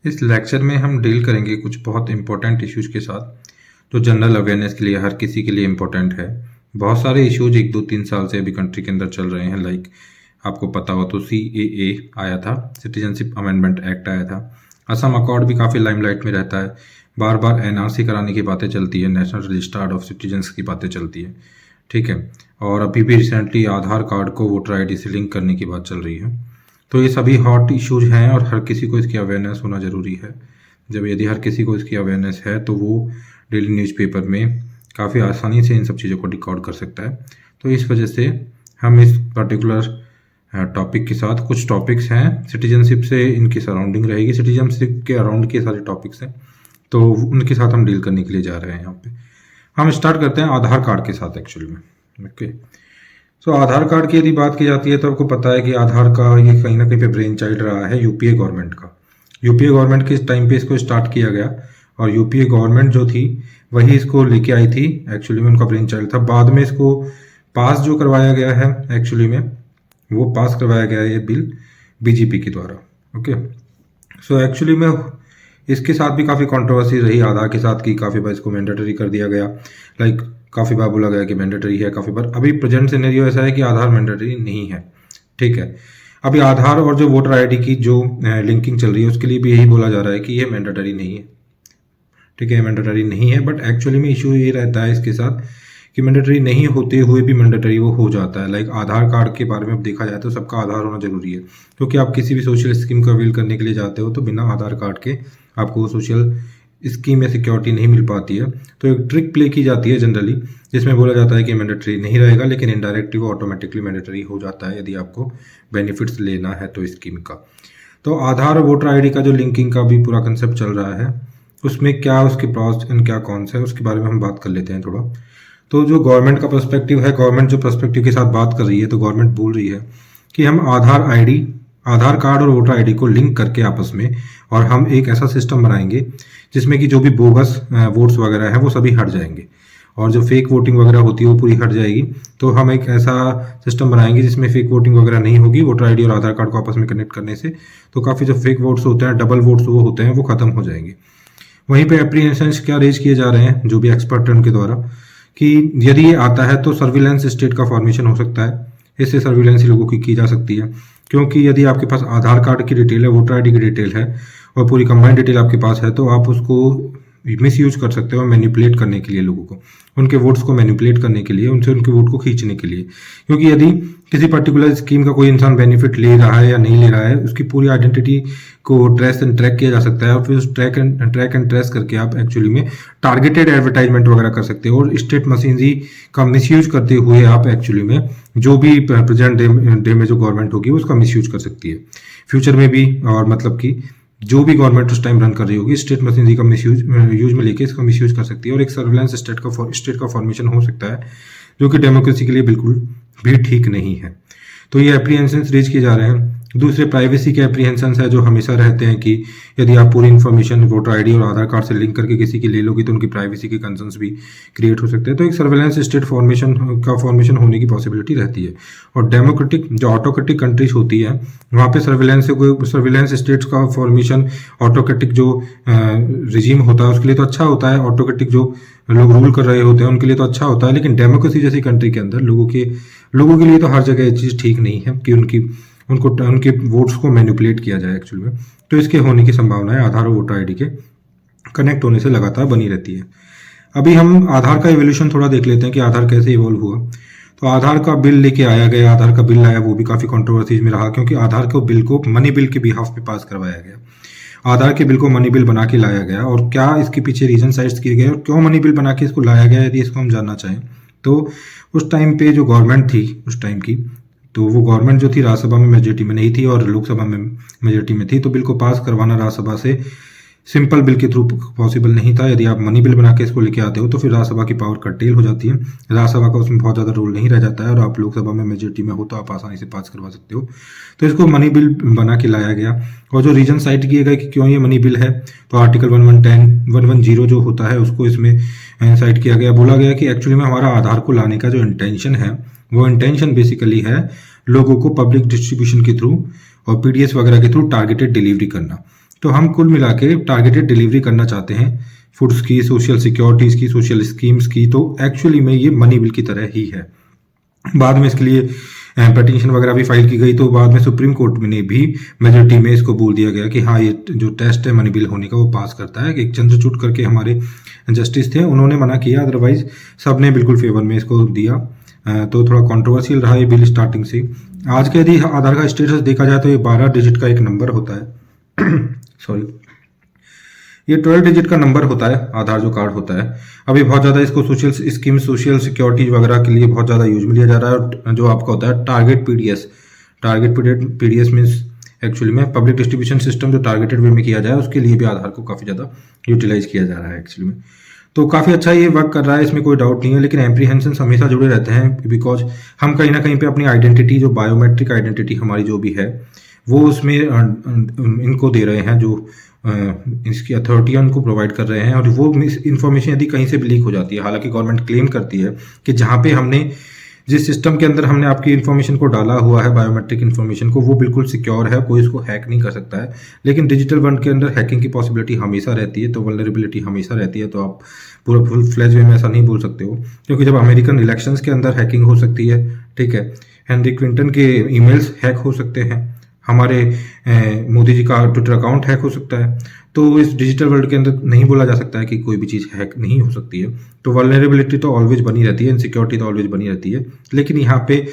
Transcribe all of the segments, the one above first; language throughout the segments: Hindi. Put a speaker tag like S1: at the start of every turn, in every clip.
S1: इस लेक्चर में हम डील करेंगे कुछ बहुत इंपॉर्टेंट इश्यूज के साथ जो जनरल अवेयरनेस के लिए हर किसी के लिए इम्पोर्टेंट है। बहुत सारे इश्यूज 1 2 3 साल से अभी कंट्री के अंदर चल रहे हैं। लाइक आपको पता हो तो CAA आया था, सिटीजनशिप अमेंडमेंट एक्ट आया था। असम अकॉर्ड भी काफ़ी लाइमलाइट में रहता है। बार बार NRC कराने की बातें चलती है, नेशनल रजिस्टर्ड ऑफ सिटीजन्स की बातें चलती है, ठीक है। और अभी भी रिसेंटली आधार कार्ड को वोटर ID से लिंक करने की बात चल रही है। तो ये सभी हॉट इश्यूज हैं और हर किसी को इसकी अवेयरनेस होना ज़रूरी है। जब यदि हर किसी को इसकी अवेयरनेस है तो वो डेली न्यूज़पेपर में काफ़ी आसानी से इन सब चीज़ों को रिकॉर्ड कर सकता है। तो इस वजह से हम इस पर्टिकुलर टॉपिक के साथ, कुछ टॉपिक्स हैं सिटीजनशिप से इनकी सराउंडिंग रहेगी, सिटीजनशिप के अराउंड के सारे टॉपिक्स हैं, तो उनके साथ हम डील करने के लिए जा रहे हैं। यहाँ पे हम स्टार्ट करते हैं आधार कार्ड के साथ एक्चुअली में। ओके, तो आधार कार्ड की यदि बात की जाती है तो आपको पता है कि आधार का ये कहीं ना कहीं पे ब्रेन चाइल्ड रहा है UPA गवर्नमेंट का। UPA गवर्नमेंट के टाइम पे इसको स्टार्ट किया गया और UPA गवर्नमेंट जो थी वही इसको लेके आई थी। एक्चुअली में उनका ब्रेन चाइल्ड था। बाद में इसको पास जो करवाया गया है एक्चुअली में, वो पास करवाया गया है ये बिल BJP के द्वारा। ओके, सो एक्चुअली में इसके साथ भी काफ़ी कंट्रोवर्सी रही आधार के साथ, की काफ़ी बार इसको मैंडेटरी कर दिया गया। लाइक काफ़ी बार बोला गया कि मैंडेटरी है, काफ़ी बार। अभी प्रेजेंट सिनेरियो ऐसा है कि आधार मैंडेटरी नहीं है, ठीक है। अभी आधार और जो वोटर ID की जो लिंकिंग चल रही है उसके लिए भी यही बोला जा रहा है कि ये मैंडेटरी नहीं है, ठीक है, मैंडेटरी नहीं है। बट एक्चुअली में इशू ये रहता है इसके साथ कि मैंडेटरी नहीं होते हुए भी मैंडेटरी वो हो जाता है। लाइक आधार कार्ड के बारे में अब देखा जाए तो सबका आधार होना जरूरी है, क्योंकि आप किसी भी सोशल स्कीम को अवेल करने के लिए जाते हो तो बिना आधार कार्ड के आपको वो सोशल स्कीम में सिक्योरिटी नहीं मिल पाती है। तो एक ट्रिक प्ले की जाती है जनरली, जिसमें बोला जाता है कि मैंडेटरी नहीं रहेगा, लेकिन इनडायरेक्टली वो ऑटोमेटिकली मैंडेटरी हो जाता है यदि आपको बेनिफिट्स लेना है तो स्कीम का। तो आधार और वोटर ID का जो लिंकिंग का भी पूरा कंसेप्ट चल रहा है, उसमें क्या उसके प्रॉस एंड क्या कॉन्स है उसके बारे में हम बात कर लेते हैं थोड़ा। तो जो गवर्नमेंट का पर्सपेक्टिव है, गवर्नमेंट जो पर्सपेक्टिव के साथ बात कर रही है, तो गवर्नमेंट बोल रही है कि हम आधार कार्ड और वोटर ID को लिंक करके आपस में, और हम एक ऐसा सिस्टम बनाएंगे जिसमें कि जो भी बोगस वोट्स वगैरह हैं वो सभी हट जाएंगे और जो फेक वोटिंग वगैरह होती है वो पूरी हट जाएगी। तो हम एक ऐसा सिस्टम बनाएंगे जिसमें फेक वोटिंग वगैरह नहीं होगी वोटर ID और आधार कार्ड को आपस में कनेक्ट करने से। तो काफ़ी जो फेक वोट्स होते हैं, डबल वोट्स वो होते हैं, वो खत्म हो जाएंगे। वहीं पे एप्रीहेंशंस क्या रेज किए जा रहे हैं जो भी एक्सपर्ट हैं उनके द्वारा, कि यदि ये आता है तो सर्विलेंस स्टेट का फॉर्मेशन हो सकता है। इससे सर्विलेंस लोगों की जा सकती है, क्योंकि यदि आपके पास आधार कार्ड की डिटेल है, वोटर ID की डिटेल है और पूरी कंबाइंड डिटेल आपके पास है, तो आप उसको मिस यूज कर सकते हो मैनिपुलेट करने के लिए, लोगों को उनके वोट्स को मैनिपुलेट करने के लिए, उनसे उनके वोट को खींचने के लिए। क्योंकि यदि किसी पर्टिकुलर स्कीम का कोई इंसान बेनिफिट ले रहा है या नहीं ले रहा है, उसकी पूरी आइडेंटिटी को ट्रेस एंड ट्रैक किया जा सकता है और फिर उस ट्रैक एंड ट्रेस करके आप एक्चुअली में टारगेटेड एडवर्टाइजमेंट वगैरह कर सकते हो और स्टेट मशीनरी का मिसयूज करते हुए आप एक्चुअली में जो भी प्रेजेंट डे में जो गवर्नमेंट होगी उसका मिसयूज कर सकती है फ्यूचर में भी। और मतलब कि जो भी गवर्नमेंट उस टाइम रन कर रही होगी स्टेट मशीनरी का यूज में लेके इसका मिसयूज कर सकती है और एक सर्विलेंस स्टेट का फॉर्मेशन हो सकता है, जो कि डेमोक्रेसी के लिए बिल्कुल भी ठीक नहीं है। तो ये एप्रीहेंशंस रेज किए जा रहे हैं। दूसरे प्राइवेसी के एप्रीहेंशंस है जो हमेशा रहते हैं कि यदि आप पूरी इन्फॉर्मेशन वोटर ID और आधार कार्ड से लिंक करके किसी की ले लोगे तो उनकी प्राइवेसी के कंसर्न्स भी क्रिएट हो सकते हैं। तो एक सर्वेलेंस स्टेट फॉर्मेशन होने की पॉसिबिलिटी रहती है। और डेमोक्रेटिक जो ऑटोक्रेटिक कंट्रीज होती है वहाँ पे सर्वेलेंस स्टेट्स का फॉर्मेशन, ऑटोक्रेटिक जो रिजीम होता है उसके लिए तो अच्छा होता है, ऑटोक्रेटिक जो लोग रूल कर रहे होते हैं उनके लिए तो अच्छा होता है। लेकिन डेमोक्रेसी जैसी कंट्री के अंदर लोगों के लिए तो हर जगह ये चीज़ ठीक नहीं है कि उनके वोट्स को मैनिपुलेट किया जाए एक्चुअली में। तो इसके होने की संभावनाएं आधार और वोटर ID के कनेक्ट होने से लगातार बनी रहती है। अभी हम आधार का इवोल्यूशन थोड़ा देख लेते हैं कि आधार कैसे इवॉल्व हुआ। तो आधार का बिल लेके आया गया, आधार का बिल आया, वो भी काफ़ी कंट्रोवर्सीज में रहा, क्योंकि आधार को बिल को मनी बिल के बिहाफ पे पास करवाया गया। आधार के बिल को मनी बिल बना के लाया गया और क्या इसके पीछे रीजन साइट्स किए गए और क्यों मनी बिल बना के इसको लाया गया, यदि इसको हम जानना चाहें तो उस टाइम पे जो गवर्नमेंट थी उस टाइम की, तो वो गवर्नमेंट जो थी राज्यसभा में मेजोरिटी में नहीं थी और लोकसभा में मेजोरिटी में थी। तो बिल को पास करवाना राज्यसभा से सिंपल बिल के थ्रू पॉसिबल नहीं था। यदि आप मनी बिल बना के इसको लेके आते हो तो फिर राज्यसभा की पावर कर्टेल हो जाती है, राज्यसभा का उसमें बहुत ज़्यादा रोल नहीं रह जाता है और आप लोकसभा में मेजोरिटी में हो तो आप आसानी से पास करवा सकते हो। तो इसको मनी बिल बना के लाया गया। और जो रीजन साइट किए गए कि क्यों ये मनी बिल है, तो आर्टिकल 110 जो होता है उसको इसमें साइट किया गया। बोला गया कि एक्चुअली में हमारा आधार को लाने का जो इंटेंशन है वो इंटेंशन बेसिकली है लोगों को पब्लिक डिस्ट्रीब्यूशन के थ्रू और PDS वगैरह के थ्रू टारगेटेड डिलीवरी करना। तो हम कुल मिला के टारगेटेड डिलीवरी करना चाहते हैं फूड्स की, सोशल सिक्योरिटीज़ की, सोशल स्कीम्स की। तो एक्चुअली में ये मनी बिल की तरह ही है। बाद में इसके लिए पटिशन वगैरह भी फाइल की गई, तो बाद में सुप्रीम कोर्ट में ने भी मेजोरिटी में इसको बोल दिया गया कि हाँ, ये जो टेस्ट है मनी बिल होने का वो पास करता है। एक चंद्रचूड़ करके हमारे जस्टिस थे, उन्होंने मना किया, अदरवाइज सब ने बिल्कुल फेवर में इसको दिया। तो थोड़ा कंट्रोवर्शियल रहा ये बिल स्टार्टिंग से। आज के यदि आधार का स्टेटस देखा जाए तो ये 12 डिजिट का एक नंबर होता है सॉरी, ये 12 डिजिट का नंबर होता है आधार जो कार्ड होता है। अभी बहुत ज़्यादा इसको सोशल स्कीम, सोशल सिक्योरिटी वगैरह के लिए बहुत ज़्यादा यूज में लिया जा रहा है। और जो आपका होता है target PDS, target PDS means actually में पब्लिक डिस्ट्रीब्यूशन सिस्टम, जो टारगेटेड वे में किया जाए, उसके लिए भी आधार को काफ़ी ज़्यादा यूटिलाइज किया जा रहा है एक्चुअली में। तो काफ़ी अच्छा ये वर्क कर रहा है, इसमें कोई डाउट नहीं है। लेकिन एप्रीहेंशंस हमेशा जुड़े रहते हैं, बिकॉज हम कहीं ना कहीं पे अपनी आइडेंटिटी, जो बायोमेट्रिक आइडेंटिटी हमारी जो भी है, वो उसमें इनको दे रहे हैं, जो इसकी अथॉरिटी है उनको प्रोवाइड कर रहे हैं। और वो इन्फॉर्मेशन यदि कहीं से भी लीक हो जाती है, हालांकि गवर्नमेंट क्लेम करती है कि जहाँ पे हमने, जिस सिस्टम के अंदर हमने आपकी इन्फॉर्मेशन को डाला हुआ है, बायोमेट्रिक इन्फॉर्मेशन को, वो बिल्कुल सिक्योर है, कोई इसको हैक नहीं कर सकता है। लेकिन डिजिटल वर्ल्ड के अंदर हैकिंग की पॉसिबिलिटी हमेशा रहती है, तो वल्नरेबिलिटी हमेशा रहती है। तो आप पूरा फुल फ्लैज वे में ऐसा नहीं बोल सकते हो, क्योंकि जब अमेरिकन इलेक्शंस के अंदर हैकिंग हो सकती है, ठीक है, हेनरी क्लिंटन के ईमेल्स हैक हो सकते हैं, हमारे मोदी जी का ट्विटर अकाउंट हैक हो सकता है, तो इस डिजिटल वर्ल्ड के अंदर नहीं बोला जा सकता है कि कोई भी चीज़ हैक नहीं हो सकती है। तो वल्नरेबिलिटी तो ऑलवेज बनी रहती है, इनसिक्योरिटी तो ऑलवेज बनी रहती है। लेकिन यहाँ पे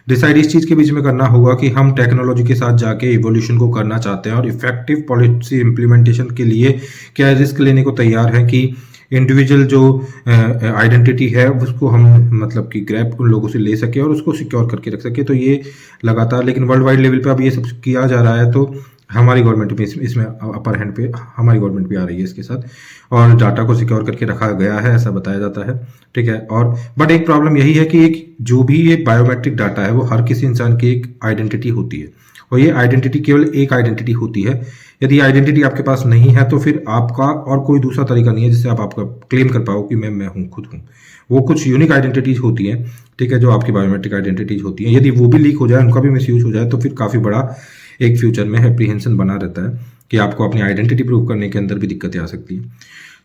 S1: डिसाइड इस चीज़ के बीच में करना होगा कि हम टेक्नोलॉजी के साथ जाके इवोल्यूशन को करना चाहते हैं, और इफेक्टिव पॉलिसी इम्प्लीमेंटेशन के लिए क्या रिस्क लेने को तैयार है कि इंडिविजुअल जो आइडेंटिटी है उसको हम मतलब कि ग्रैब उन लोगों से ले सके और उसको सिक्योर करके रख सके। तो ये लगातार, लेकिन वर्ल्ड वाइड लेवल पे अब ये सब किया जा रहा है। तो हमारी गवर्नमेंट भी इसमें अपर हैंड पे हमारी गवर्नमेंट भी आ रही है इसके साथ, और डाटा को सिक्योर करके रखा गया है, ऐसा बताया जाता है, ठीक है। और बट एक प्रॉब्लम यही है कि एक जो भी ये बायोमेट्रिक डाटा है वो हर किसी इंसान की एक आइडेंटिटी होती है, और ये आइडेंटिटी केवल एक आइडेंटिटी होती है। यदि आइडेंटिटी आपके पास नहीं है तो फिर आपका और कोई दूसरा तरीका नहीं है जिससे आप आपका क्लेम कर पाओ कि मैं हूँ, खुद हूँ। वो कुछ यूनिक आइडेंटिटीज होती हैं, ठीक है, जो आपकी बायोमेट्रिक आइडेंटिटीज होती हैं। यदि वो भी लीक हो जाए, उनका भी मिसयूज हो जाए, तो फिर काफ़ी बड़ा एक फ्यूचर में एप्रीहेंशन बना रहता है कि आपको अपनी आइडेंटिटी प्रूव करने के अंदर भी दिक्कतें आ सकती हैं।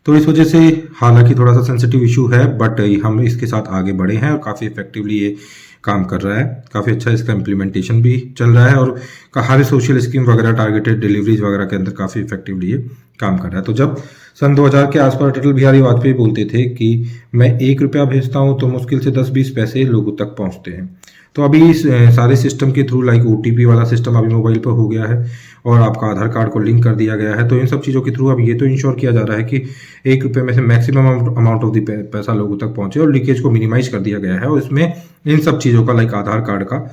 S1: तो इस वजह से हालांकि थोड़ा सा सेंसिटिव इशू है, बट हम इसके साथ आगे बढ़े हैं और काफ़ी इफेक्टिवली ये काम कर रहा है। काफ़ी अच्छा इसका इम्प्लीमेंटेशन भी चल रहा है, और हर सोशल स्कीम वगैरह, टारगेटेड डिलीवरीज वगैरह के अंदर काफ़ी इफेक्टिवली ये काम कर रहा है। तो जब सन 2000 के आसपास अटल बिहारी वाजपेयी बोलते थे कि मैं 1 रुपया भेजता हूँ तो मुश्किल से 10-20 पैसे लोगों तक पहुँचते हैं। तो अभी इस सारे सिस्टम के थ्रू, लाइक OTP वाला सिस्टम अभी मोबाइल पर हो गया है, और आपका आधार कार्ड को लिंक कर दिया गया है। तो इन सब चीज़ों के थ्रू अब ये तो इंश्योर किया जा रहा है कि 1 रुपये में से मैक्सिमम अमाउंट ऑफ द पैसा लोगों तक पहुंचे, और लीकेज को मिनिमाइज कर दिया गया है। और इसमें इन सब चीज़ों का, लाइक आधार कार्ड का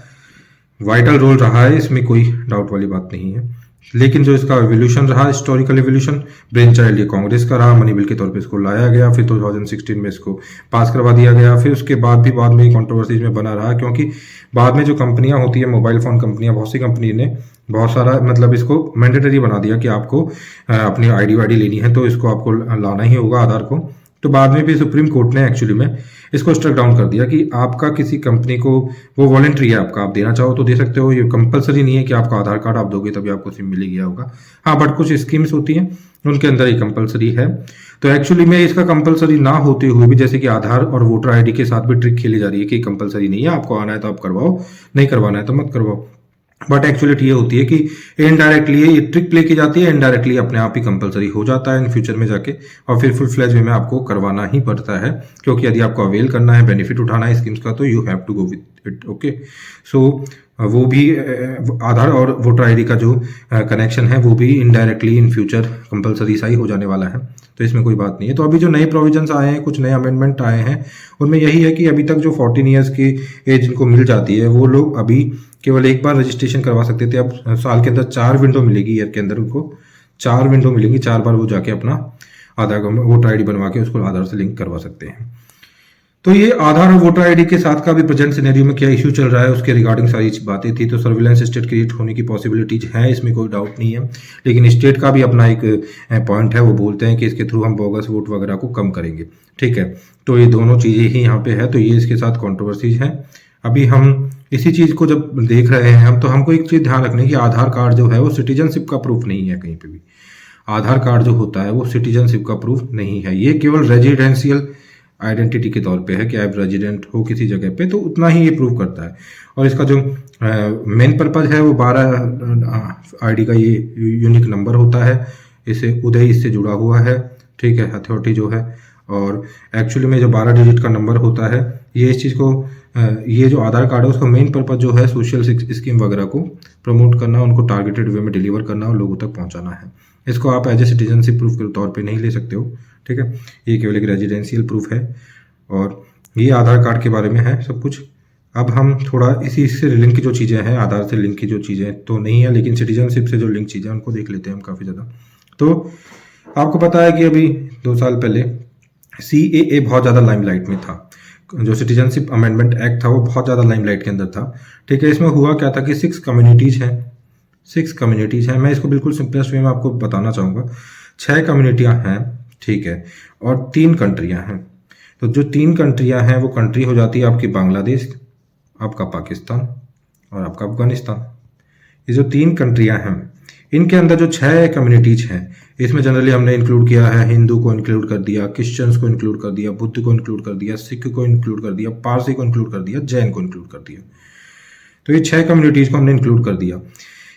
S1: वाइटल रोल रहा है, इसमें कोई डाउट वाली बात नहीं है। लेकिन जो इसका एवोल्यूशन रहा, हिस्टोरिकल एवोल्यूशन, ब्रेन चाइल्ड ये कांग्रेस का रहा, मनी बिल के तौर पे इसको लाया गया, फिर 2016 में इसको पास करवा दिया गया। फिर उसके बाद भी बाद में कंट्रोवर्सीज में बना रहा, क्योंकि बाद में जो कंपनियां होती है, मोबाइल फ़ोन कंपनियां, बहुत सी कंपनी ने बहुत सारा मतलब इसको मैंडेटरी बना दिया कि आपको अपनी आईडी वाईडी लेनी है तो इसको आपको लाना ही होगा, आधार को। तो बाद में भी सुप्रीम कोर्ट ने एक्चुअली में इसको स्ट्रक डाउन कर दिया कि आपका किसी कंपनी को, वो वॉलंटरी है आपका, आप देना चाहो तो दे सकते हो, ये कंपलसरी नहीं है कि आपका आधार कार्ड आप दोगे तभी आपको सिम मिलेगी होगा। हाँ, बट कुछ स्कीम्स होती हैं उनके अंदर ये कंपलसरी है। तो एक्चुअली में इसका कंपलसरी ना होते हुए भी, जैसे कि आधार और वोटर आईडी के साथ भी ट्रिक खेली जा रही है कि कंपलसरी नहीं है, आपको आना है तो आप करवाओ, नहीं करवाना है तो मत करवाओ। बट एक्चुअली ये होती है कि इनडायरेक्टली ये ट्रिक प्ले की जाती है, इनडायरेक्टली अपने आप ही कंपलसरी हो जाता है इन फ्यूचर में जाके, और फिर फुल फ्लैज वे में आपको करवाना ही पड़ता है, क्योंकि यदि आपको अवेल करना है, बेनिफिट उठाना है स्कीम्स का, तो you have to go with it. Okay, so वो भी आधार और वोटर आईडी का जो कनेक्शन है वो भी इनडायरेक्टली इन फ्यूचर कंपलसरी सा ही हो जाने वाला है। तो इसमें कोई बात नहीं है। तो अभी जो नए प्रोविजंस आए हैं, कुछ नए अमेंडमेंट आए हैं, उनमें यही है कि अभी तक जो 14 ईयर्स की एज जिनको मिल जाती है, वो लोग अभी केवल एक बार रजिस्ट्रेशन करवा सकते थे। अब साल के अंदर 4 विंडो मिलेगी, ईयर के अंदर उनको 4 विंडो मिलेंगी, 4 बार वो जाके अपना आधार वोटर आईडी बनवा के उसको आधार से लिंक करवा सकते हैं। तो ये आधार और वोटर आईडी के साथ का भी प्रेजेंट सिनेरियो में क्या इशू चल रहा है उसके रिगार्डिंग सारी बातें थी। तो सर्विलेंस स्टेट क्रिएट होने की पॉसिबिलिटीज है, इसमें कोई डाउट नहीं है। लेकिन स्टेट का भी अपना एक पॉइंट है, वो बोलते हैं कि इसके थ्रू हम बोगस वोट वगैरह को कम करेंगे। ठीक है, तो ये दोनों चीज़ें ही यहाँ पे है। तो ये इसके साथ कॉन्ट्रोवर्सीज हैं। अभी हम इसी चीज़ को जब देख रहे हैं हम, तो हमको एक चीज़ ध्यान रखने की, आधार कार्ड जो है वो सिटीजनशिप का प्रूफ नहीं है कहीं पे भी। आधार कार्ड जो होता है वो सिटीजनशिप का प्रूफ नहीं है, ये केवल रेजिडेंशियल आइडेंटिटी के तौर पे है कि आप रेजिडेंट हो किसी जगह पे, तो उतना ही ये प्रूव करता है। और इसका जो मेन पर्पज है वो 12 आईडी का ये यूनिक नंबर होता है, इसे उदय इससे जुड़ा हुआ है, ठीक है, अथॉरिटी जो है। और एक्चुअली में जो 12 डिजिट का नंबर होता है, ये इस चीज़ को ये जो आधार कार्ड है उसका मेन पर्पज जो है सोशल स्कीम वगैरह को प्रमोट करना, उनको टारगेटेड वे में डिलीवर करना और लोगों तक पहुंचाना है। इसको आप एज ए सिटीजनशिप प्रूफ के तौर पे नहीं ले सकते हो, ठीक है। ये केवल एक रेजिडेंशियल प्रूफ है और ये आधार कार्ड के बारे में है सब कुछ। अब हम थोड़ा इसी से लिंक की जो चीज़ें हैं, आधार से लिंक की जो चीज़ें तो नहीं है, लेकिन सिटीजनशिप से जो लिंक चीज़ें हैं उनको देख लेते हैं हम काफ़ी ज़्यादा। तो आपको पता है कि अभी 2 साल पहले CAA बहुत ज़्यादा लाइमलाइट में था, जो सिटीजनशिप अमेंडमेंट एक्ट था वो बहुत ज़्यादा लाइमलाइट के अंदर था, ठीक है। इसमें हुआ क्या था कि 6 कम्युनिटीज़ हैं, मैं इसको बिल्कुल सिंपलेस्ट वे में आपको बताना चाहूँगा। 6 कम्युनिटियाँ हैं, ठीक है, और 3 कंट्रियाँ हैं। तो जो 3 कंट्रियाँ हैं वो कंट्री हो जाती है आपकी बांग्लादेश, आपका पाकिस्तान और आपका अफगानिस्तान। ये जो 3 कंट्रियाँ हैं इनके अंदर जो 6 कम्युनिटीज़ हैं, इसमें जनरली हमने इंक्लूड किया है, हिंदू को इंक्लूड कर दिया, क्रिश्चियंस को इंक्लूड कर दिया, बुद्ध को इंक्लूड कर दिया, सिख को इंक्लूड कर दिया, पारसी को इंक्लूड कर दिया, जैन को इंक्लूड कर दिया। तो ये 6 कम्युनिटीज़ को हमने इंक्लूड कर दिया।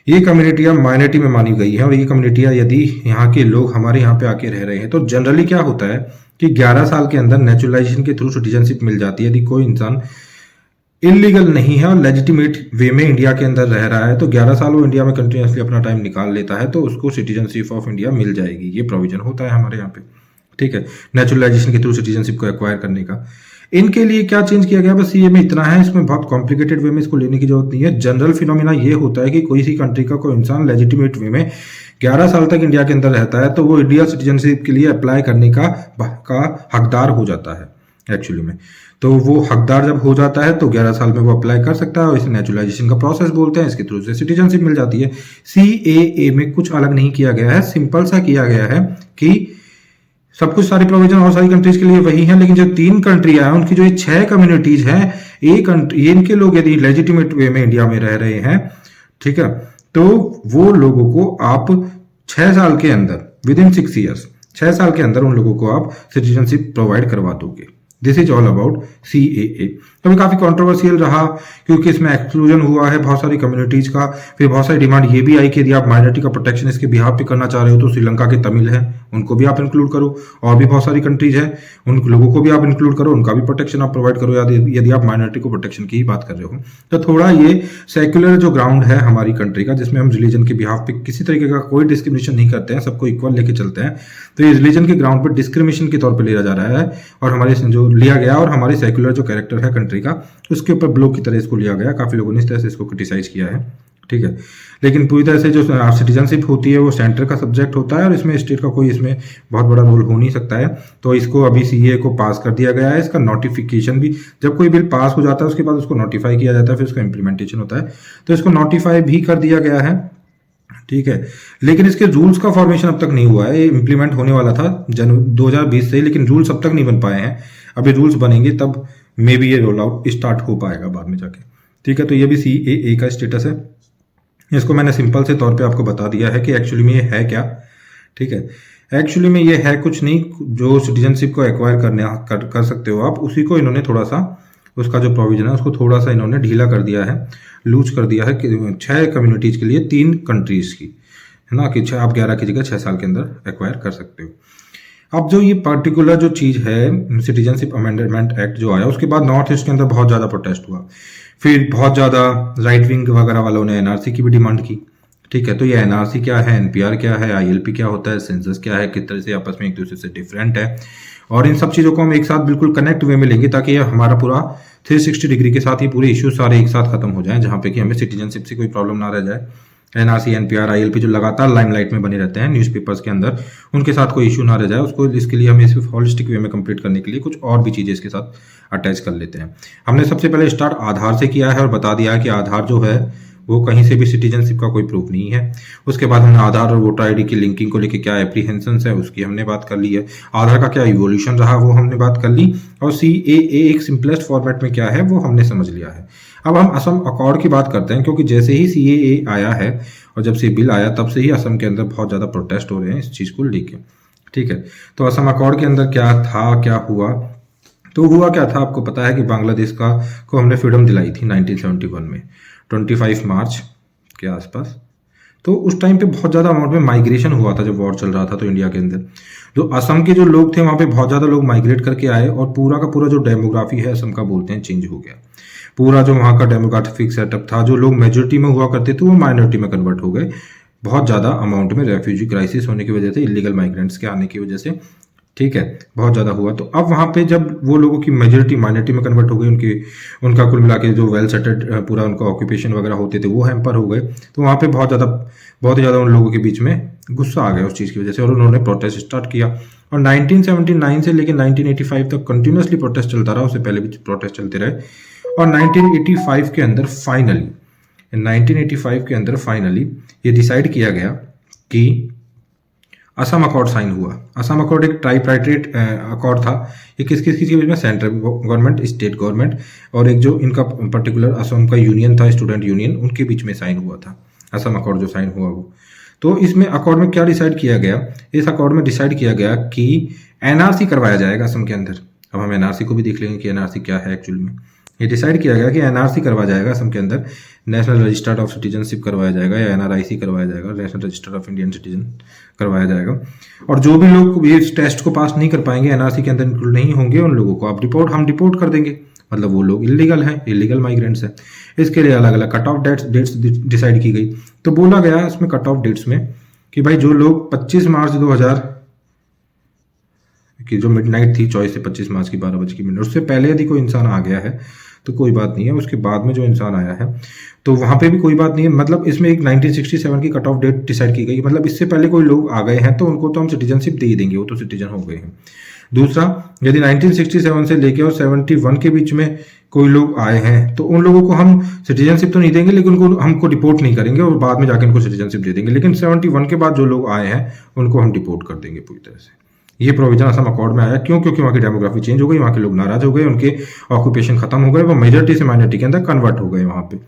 S1: ये कम्युनिटियाँ माइनॉरिटी में मानी गई हैं और ये कम्युनिटियाँ यदि यहाँ के लोग हमारे यहाँ पे आके रह रहे हैं तो जनरली क्या होता है कि 11 साल के अंदर नेचुरलाइजेशन के थ्रू सिटीजनशिप मिल जाती है। यदि कोई इंसान इलीगल नहीं है और लेजिटिमेट वे में इंडिया के अंदर रह रहा है तो 11 साल वो इंडिया में कंटिन्यूसली अपना टाइम निकाल लेता है तो उसको सिटीजनशिप ऑफ इंडिया मिल जाएगी। ये प्रोविजन होता है हमारे यहाँ पे, ठीक है, नेचुरलाइजेशन के थ्रू सिटीजनशिप को एक्वायर करने का। इनके लिए क्या चेंज किया गया, बस ये में इतना है, इसमें बहुत कॉम्प्लिकेटेड वे में इसको लेने की जरूरत नहीं है। जनरल फिनोमिना ये होता है कि कोई सी कंट्री का कोई इंसान लेजिटिमेट वे में 11 साल तक इंडिया के अंदर रहता है तो वो इंडिया सिटीजनशिप के लिए अप्लाई करने का हकदार हो जाता है एक्चुअली में। तो वो हकदार जब हो जाता है तो 11 साल में वो अप्लाई कर सकता है और इसे नेचुरलाइजेशन का प्रोसेस बोलते हैं, इसके थ्रू से सिटीजनशिप मिल जाती है। CAA में कुछ अलग नहीं किया गया है, सिंपल सा किया गया है कि सब कुछ सारी प्रोविजन और सारी कंट्रीज के लिए वही है, लेकिन जो 3 कंट्रियां हैं उनकी जो ये 6 कम्युनिटीज हैं, ये इनके लोग यदि लेजिटिमेट वे में इंडिया में रह रहे हैं, ठीक है, तो वो लोगों को आप 6 साल के अंदर विद इन 6 ईयर्स 6 साल के अंदर उन लोगों को आप सिटीजनशिप प्रोवाइड करवा दोगे। This is all about CAA। तो काफी कंट्रोवर्शियल रहा क्योंकि इसमें एक्सक्लूजन हुआ है बहुत सारी कम्युनिटीज का। फिर बहुत सारी डिमांड ये भी आई कि यदि आप माइनॉरिटी का प्रोटेक्शन इसके बिहाफ पे करना चाह रहे हो तो श्रीलंका के तमिल हैं उनको भी आप इंक्लूड करो, और भी बहुत सारी कंट्रीज हैं उन लोगों को भी आप इंक्लूड करो, उनका भी प्रोटेक्शन आप प्रोवाइड करो यदि आप माइनॉरिटी को प्रोटेक्शन की ही बात कर रहे हो। तो थोड़ा ये सेक्युलर जो ग्राउंड है हमारी कंट्री का, जिसमें हम रिलीजन के बिहाफ पे किसी तरीके का कोई डिस्क्रिमिनेशन नहीं करते हैं, सबको इक्वल लेके चलते हैं, तो ये रिलीजन के ग्राउंड पर डिस्क्रिमिनेशन के तौर पर लिया जा रहा है और हमारे जो लिया गया और हमारी सेक्युलर जो कैरेक्टर है कंट्री का उसके ऊपर ब्लो की तरह इसको लिया गया। काफी लोगों ने इस तरह से इसको क्रिटिसाइज किया है, ठीक है। लेकिन पूरी तरह से जो सिटीजनशिप होती है वो सेंटर का सब्जेक्ट होता है और इसमें स्टेट का कोई इसमें बहुत बड़ा रोल हो नहीं सकता है। तो इसको अभी CAA को पास कर दिया गया है। इसका नोटिफिकेशन भी, जब कोई बिल पास हो जाता है उसके बाद उसको नोटिफाई किया जाता है, फिर उसका इम्प्लीमेंटेशन होता है, तो इसको नोटिफाई भी कर दिया गया है, ठीक है। लेकिन इसके रूल्स का फॉर्मेशन अब तक नहीं हुआ है। ये इम्प्लीमेंट होने वाला था 2020 से, लेकिन रूल्स अब तक नहीं बन पाए हैं। अभी रूल्स बनेंगे तब मे बी ये रोल आउट स्टार्ट हो पाएगा बाद में जाके, ठीक है। तो ये भी CAA का स्टेटस है। इसको मैंने सिंपल से तौर पे आपको बता दिया है कि एक्चुअली में ये है क्या, ठीक है। एक्चुअली में ये है कुछ नहीं, जो सिटीजनशिप को एक्वायर कर सकते हो आप, उसी को इन्होंने थोड़ा सा उसका जो प्रोविजन है उसको थोड़ा सा इन्होंने ढीला कर दिया है, लूज कर दिया है कि 6 कम्युनिटीज के लिए 3 कंट्रीज की, है ना, कि आप 11 की जगह 6 साल के अंदर एक्वायर कर सकते हो। अब जो ये पर्टिकुलर जो चीज़ है सिटीजनशिप अमेंडमेंट एक्ट जो आया उसके बाद नॉर्थ ईस्ट के अंदर बहुत ज़्यादा प्रोटेस्ट हुआ, फिर बहुत ज़्यादा राइट विंग वगैरह वालों ने NRC की भी डिमांड की, ठीक है। तो ये NRC क्या है, NPR क्या है, ILP क्या होता है, सेंसस क्या है, किस तरह से आपस में एक दूसरे से डिफरेंट है, और इन सब चीज़ों को हम एक साथ बिल्कुल कनेक्ट वे में लेंगे ताकि ये हमारा पूरा 360 डिग्री के साथ ही पूरे इश्यूज सारे एक साथ खत्म हो जाएं, जहाँ पे कि हमें सिटीजनशिप से कोई प्रॉब्लम ना रह जाए। NRC, NPR, ILP जो लगातार लाइमलाइट में बने रहते हैं न्यूज़पेपर्स के अंदर, उनके साथ कोई इशू ना रह जाए, उसको इसके लिए हमें सिर्फ हॉलिस्टिक वे में कंप्लीट करने के लिए कुछ और भी चीज़ें इसके साथ अटैच कर लेते हैं। हमने सबसे पहले स्टार्ट आधार से किया है और बता दिया है कि आधार जो है वो कहीं से भी सिटीजनशिप का कोई प्रूफ नहीं है। उसके बाद हमने आधार और वोटर आईडी की लिंकिंग को लेकर क्या एप्रीहेंशंस है उसकी हमने बात कर ली है, आधार का क्या इवोल्यूशन रहा वो हमने बात कर ली, और CAA एक सिंपलेस्ट फॉर्मेट में क्या है वो हमने समझ लिया है। अब हम असम अकॉर्ड की बात करते हैं, क्योंकि जैसे ही CAA आया है और जब से बिल आया तब से ही असम के अंदर बहुत ज़्यादा प्रोटेस्ट हो रहे हैं इस चीज़ को लेके। ठीक है, तो असम अकॉर्ड के अंदर क्या था, क्या हुआ, तो हुआ क्या था आपको पता है कि बांग्लादेश को हमने फ्रीडम दिलाई थी 1971 में 25 मार्च के आसपास। तो उस टाइम पे बहुत ज़्यादा अमाउंट में माइग्रेशन हुआ था जब वॉर चल रहा था, तो इंडिया के अंदर जो असम के जो लोग थे वहाँ पे बहुत ज़्यादा लोग माइग्रेट करके आए और पूरा का पूरा जो डेमोग्राफी है असम का बोलते हैं चेंज हो गया। पूरा जो वहाँ का डेमोग्राफिक सेटअप था, जो लोग मेजोरिटी में हुआ करते थे वो माइनॉरिटी में कन्वर्ट हो गए, बहुत ज़्यादा अमाउंट में रेफ्यूजी क्राइसिस होने की वजह से, इलीगल माइग्रेंट्स के आने की वजह से। ठीक है, बहुत ज़्यादा हुआ। तो अब वहाँ पे जब वो लोगों की मेजोरिटी माइनॉरिटी में कन्वर्ट हो गई, उनका कुल मिला के जो वेल सेटेड पूरा उनका ऑक्यूपेशन वगैरह होते थे वो हैम्पर हो गए, तो वहाँ पे बहुत ज़्यादा उन लोगों के बीच में गुस्सा आ गया उस चीज़ की वजह से और उन्होंने प्रोटेस्ट स्टार्ट किया। और 1979 से लेकर 1985 तक कंटिन्यूसली प्रोटेस्ट चलता रहा, उससे पहले भी प्रोटेस्ट चलते रहे। और 1985 के अंदर फाइनली ये डिसाइड किया गया कि असम अकॉर्ड साइन हुआ। असम अकॉर्ड एक ट्राइपार्टाइट अकॉर्ड था। ये किस किस के बीच में, सेंट्रल गवर्नमेंट, स्टेट गवर्नमेंट और एक जो इनका पर्टिकुलर असम का यूनियन था, स्टूडेंट यूनियन, उनके बीच में साइन हुआ था असम अकॉर्ड जो साइन हुआ वो। तो इसमें अकॉर्ड में क्या डिसाइड किया गया, इस अकॉर्ड में डिसाइड किया गया कि एनआरसी करवाया जाएगा असम के अंदर। अब हम एनआरसी को भी देख लेंगे कि एनआरसी क्या है एक्चुअल में। ये डिसाइड किया गया कि एनआरसी करवाया जाएगा असम के अंदर, नेशनल रजिस्टर्ड ऑफ सिटीजनशिप करवाया जाएगा या एनआरआईसी करवाया जाएगा, national registered of Indian citizen करवाया जाएगा। और जो भी लोग इस टेस्ट को पास नहीं कर पाएंगे, एनआरसी के अंदर इंक्लूड नहीं होंगे, उन लोगों को हम डिपोर्ट कर देंगे, मतलब वो लोग इलीगल हैं, इलीगल माइग्रेंट्स हैं। इसके लिए अलग अलग कट ऑफ डेट्स डिसाइड की गई। तो बोला गया इसमें कट ऑफ डेट्स में कि भाई जो लोग 25 मार्च 2000 की जो मिडनाइट थी 24 से 25 मार्च की 12 बजे उससे पहले यदि कोई इंसान आ गया है तो कोई बात नहीं है, उसके बाद में जो इंसान आया है तो वहाँ पे भी कोई बात नहीं है। मतलब इसमें एक 1967 की कट ऑफ डेट डिसाइड की गई, मतलब इससे पहले कोई लोग आ गए हैं तो उनको तो हम सिटीजनशिप दे ही देंगे, वो तो सिटीजन हो गए हैं। दूसरा, यदि 1967 से लेके और 71 के बीच में कोई लोग आए हैं तो उन लोगों को हम सिटीजनशिप तो नहीं देंगे, लेकिन उनको हमको डिपोर्ट नहीं करेंगे और बाद में जाके उनको सिटीजनशिप दे देंगे। लेकिन 71 के बाद जो लोग आए हैं उनको हम डिपोर्ट कर देंगे पूरी तरह से। ये प्रोविजन असम अकॉर्ड में आया, क्यों? क्योंकि वहाँ की डेमोग्राफी चेंज हो गई, वहाँ के लोग नाराज हो गए, उनके ऑक्यूपेशन खत्म हो गए, वो मेजोरिटी से माइनॉरिटी के अंदर कन्वर्ट हो गए वहाँ पे।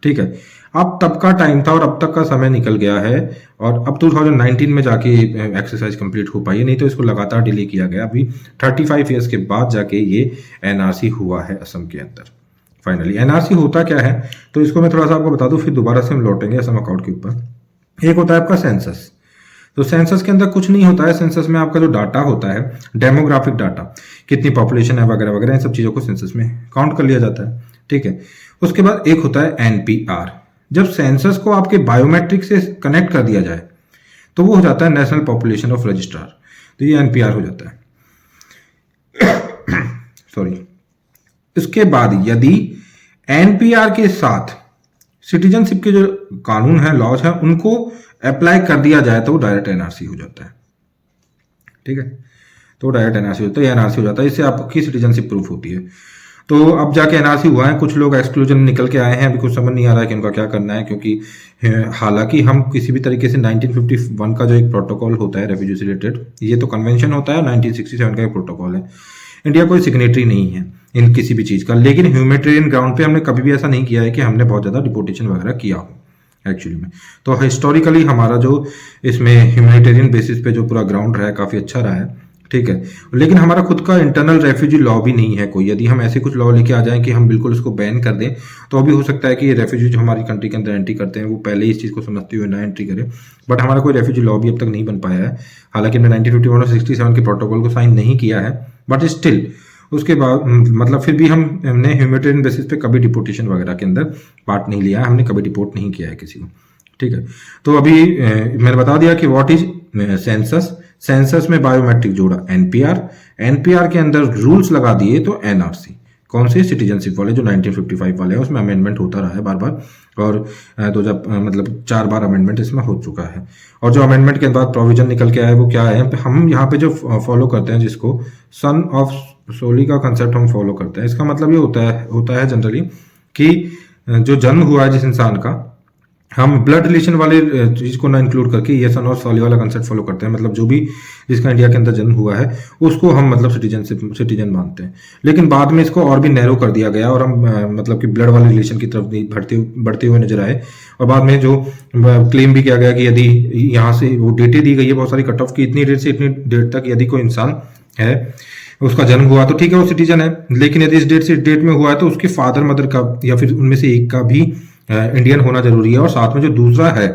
S1: ठीक है, अब तब का टाइम था और अब तक का समय निकल गया है और अब 2019 में जाके एक्सरसाइज कंप्लीट हो पाई है, नहीं तो इसको लगातार डिले किया गया। अभी 35 ईयर्स के बाद जाके ये एनआरसी हुआ है असम के अंदर। फाइनली एनआरसी होता क्या है तो इसको मैं थोड़ा सा आपको बता दूं, फिर दोबारा से हम लौटेंगे असम अकॉर्ड के ऊपर। एक होता है आपका सेंसस। तो सेंसस के अंदर कुछ नहीं होता है, सेंसस में आपका जो डाटा होता है, डेमोग्राफिक डाटा, कितनी पॉपुलेशन है वगैरह वगैरह, इन सब चीज़ों को सेंसस में काउंट कर लिया जाता है। ठीक है, उसके बाद एक होता है एनपीआर। जब सेंसस को आपके बायोमेट्रिक से कनेक्ट कर दिया जाए तो वो हो जाता है नेशनल पॉपुलेशन ऑफ रजिस्ट्रार, तो ये एनपीआर हो जाता है। सॉरी। इसके बाद यदि एनपीआर के साथ सिटीजनशिप के जो कानून है, लॉज है, उनको अप्लाई कर दिया जाए तो वो डायरेक्ट एनआरसी हो जाता है। ठीक है, तो डायरेक्ट एनआरसी होता है, एनआरसी हो जाता है, इससे आपकी सिटीजनशिप प्रूफ होती है। तो अब जाके एनआरसी हुआ है, कुछ लोग एक्सक्लूजन निकल के आए हैं, अभी कुछ समझ नहीं आ रहा है कि उनका क्या करना है, क्योंकि हालांकि हम किसी भी तरीके से 1951 का जो एक प्रोटोकॉल होता है रेफ्यूजी से रिलेटेड, ये तो कन्वेंशन होता है, 1967 का एक प्रोटोकॉल है। इंडिया कोई सिग्नेटरी नहीं है इन किसी भी चीज़ का, लेकिन ह्यूमैनिटेरियन ग्राउंड पे हमने कभी भी ऐसा नहीं किया है कि हमने बहुत ज़्यादा डिपोर्टेशन वगैरह किया हो एक्चुअली में। तो हिस्टोरिकली हमारा जो इसमें ह्यूमैनिटेरियन बेसिस पे जो पूरा ग्राउंड रहा है काफ़ी अच्छा रहा है। ठीक है, लेकिन हमारा खुद का इंटरनल रेफ्यूजी लॉ भी नहीं है कोई। यदि हम ऐसे कुछ लॉ लेके आ जाएं कि हम बिल्कुल उसको बैन कर दें तो अभी हो सकता है कि ये रेफ्यूजी जो हमारी कंट्री के अंदर एंट्री करते हैं वो पहले ही इस चीज़ को समझते हुए ना एंट्री करें। बट हमारा कोई रेफ्यूजी लॉ भी अब तक नहीं बन पाया है। हालांकि हमने 1951 और 67 के प्रोटोकॉल को साइन नहीं किया है, बट स्टिल उसके बाद मतलब फिर भी हमने ह्यूमैनिटेरियन बेसिस पे कभी डिपोर्टेशन वगैरह के अंदर पार्ट नहीं लिया है, हमने कभी डिपोर्ट नहीं किया है किसी को। ठीक है, तो अभी मैंने बता दिया कि व्हाट इज सेंसस। सेंसस में बायोमेट्रिक जोड़ा एनपीआर, एनपीआर के अंदर रूल्स लगा दिए तो एनआरसी। कौन से? सिटीजनशिप वाले जो 1955 वाले हैं, उसमें अमेंडमेंट होता रहा है बार बार, और तो जब मतलब 4 बार अमेंडमेंट इसमें हो चुका है। और जो अमेंडमेंट के बाद प्रोविजन निकल के आया वो क्या है, हम यहाँ पे जो फॉलो करते हैं जिसको सन ऑफ सोली का कंसेप्ट हम फॉलो करते हैं। इसका मतलब ये होता है जनरली कि जो जन्म हुआ है जिस इंसान का, हम ब्लड रिलेशन वाले चीज को ना इंक्लूड करके ये सन और सॉली वाला कंसेप्ट फॉलो करते हैं। मतलब जो भी जिसका इंडिया के अंदर जन्म हुआ है उसको हम मतलब सिटीजन मानते हैं। लेकिन बाद में इसको और भी नैरो कर दिया गया और हम मतलब कि ब्लड वाले रिलेशन की तरफ बढ़ते हुए नजर आए। और बाद में जो क्लेम भी किया गया कि यदि यहाँ से वो डेटें दी गई है बहुत सारी कट ऑफ की, इतनी डेट से इतनी डेट तक यदि कोई इंसान है उसका जन्म हुआ तो ठीक है वो सिटीजन है। लेकिन यदि इस डेट से डेट में हुआ है तो उसके फादर मदर का या फिर उनमें से एक का भी इंडियन होना जरूरी है। और साथ में जो दूसरा है,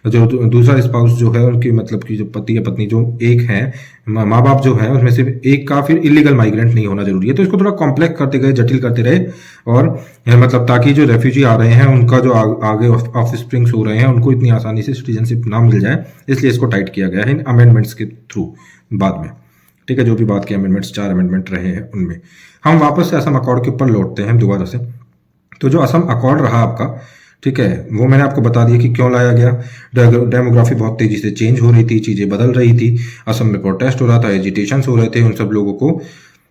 S1: जो दूसरा स्पाउस जो है उनकी मतलब कि जो पति या पत्नी जो एक है, माँ बाप जो है उसमें से एक का फिर इलीगल माइग्रेंट नहीं होना जरूरी है। तो इसको थोड़ा कॉम्प्लेक्स करते गए, जटिल करते रहे। और मतलब ताकि जो रेफ्यूजी आ रहे हैं उनका जो आगे ऑफ स्प्रिंग्स हो रहे हैं उनको इतनी आसानी से सिटीजनशिप ना मिल जाए, इसलिए इसको टाइट किया गया है इन अमेंडमेंट्स के थ्रू बाद में। ठीक है, जो भी बात की अमेंडमेंट्स, 4 अमेंडमेंट रहे हैं उनमें हम वापस से असम अकॉर्ड के ऊपर लौटते हैं दोबारा से। तो जो असम अकॉर्ड रहा आपका, ठीक है, वो मैंने आपको बता दिया कि क्यों लाया गया। डेमोग्राफी बहुत तेजी से चेंज हो रही थी, चीजें बदल रही थी, असम में प्रोटेस्ट हो रहा था, एजिटेशन हो रहे थे, उन सब लोगों को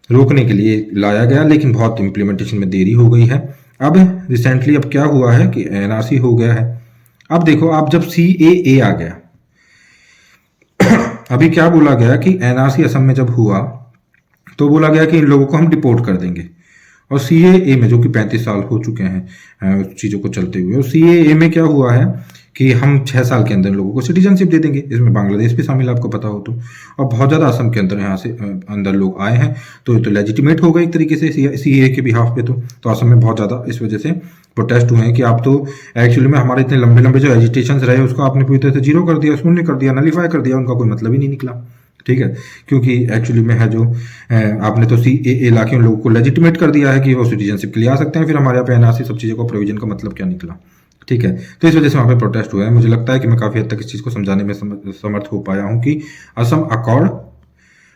S1: रोकने के लिए लाया गया। लेकिन बहुत इंप्लीमेंटेशन में देरी हो गई है। अब रिसेंटली अब क्या हुआ है कि एनआरसी हो गया है। अब देखो, आप जब CAA आ गया, अभी क्या बोला गया कि एनआरसी असम में जब हुआ तो बोला गया कि इन लोगों को हम डिपोर्ट कर देंगे। और CAA में जो कि 35 साल हो चुके हैं उस चीज़ों को चलते हुए, और CAA में क्या हुआ है कि हम 6 साल के अंदर लोगों को सिटीजनशिप दे देंगे। इसमें बांग्लादेश भी शामिल, आपको पता हो तो। और बहुत ज़्यादा असम के अंदर यहाँ से अंदर लोग आए हैं, तो ये तो लेजिटिमेट हो गए एक तरीके से CAA के बिहाफ पे। तो असम में बहुत ज़्यादा इस वजह से प्रोटेस्ट हुए हैं कि आप तो एक्चुअली में हमारे इतने लंबे लंबे जो एजिटेशन रहे उसको आपने पूरी तरह से जीरो कर दिया, शून्य कर दिया, नलीफाई कर दिया, उनका कोई मतलब ही नहीं निकला। ठीक है, क्योंकि एक्चुअली में है जो आपने तो CAA ला के उन लोगों को लेजिटिमेट कर दिया है कि वो सिटीजनशिप के लिए आ सकते हैं। फिर हमारे यहाँ पे एनआरसी सब चीज़ों का प्रोविजन का मतलब क्या निकला। ठीक है, तो इस वजह से वहाँ पे प्रोटेस्ट हुआ है। मुझे लगता है कि मैं काफ़ी हद तक इस चीज़ को समझाने में समर्थ हो पाया हूँ कि असम अकॉर्ड